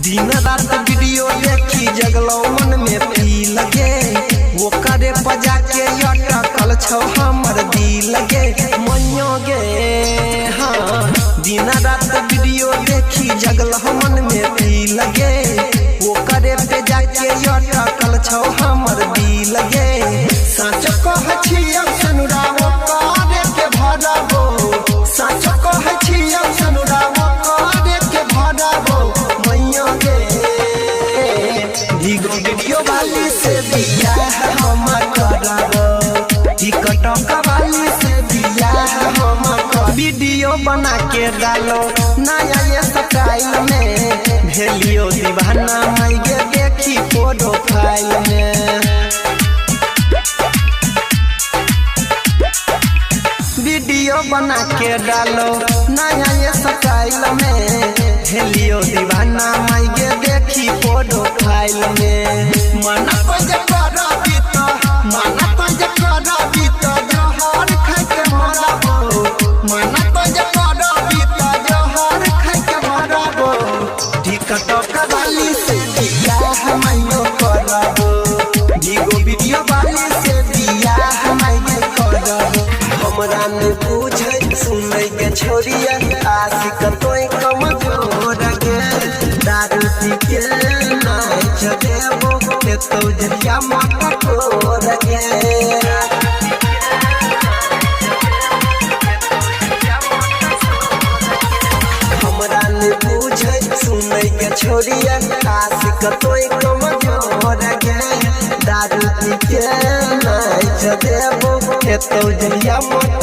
दिन रात वीडियो देखी जगलो मन में पी लगे वो करे बजा के अटकल छौ हमर दिल गे मइयो गे। हाँ दिन रात वीडियो देखी जगलो मन में पी लगे वो करे बजा के अटकल छौ हमर दिल गे। सच कह छियौ सनुराओ करे के भरबो, सच कह छियौ सनुराओ करे के भरबो मइयो गे। वीगो वीडियो वाली से बियाह हम करबो, टिकटॉक वाली से बियाह हम करबो। वीडियो बना के डालो नया ये स्टाइल में, भेलियो दीवाना मई गे देखी प्रोफाइल में। वीडियो बना के डालो नया ये स्टाइल में, भेलियो दीवाना मई गे देखी प्रोफाइल में। मना पज करबी तो मना पज करबी तो जोहर खाइ के मरबो, मना पज करबी तो जोहर खाइ के मरबो। टिकटॉक वाली से बियाह मइयो करबो, वीगो वीडियो वाली से बियाह मइयो करबो। हमरा ने पूछे सुनै के छोरिया आशिक तोय कमजोर गे, दारू पी के नाच देबो के तो जरिया मत तोर गे। हमरा ने पूछे सुनै के छोरिया आशिक तोय कमजोर गे, दारू पी के नाच देबो के तो जरिया मत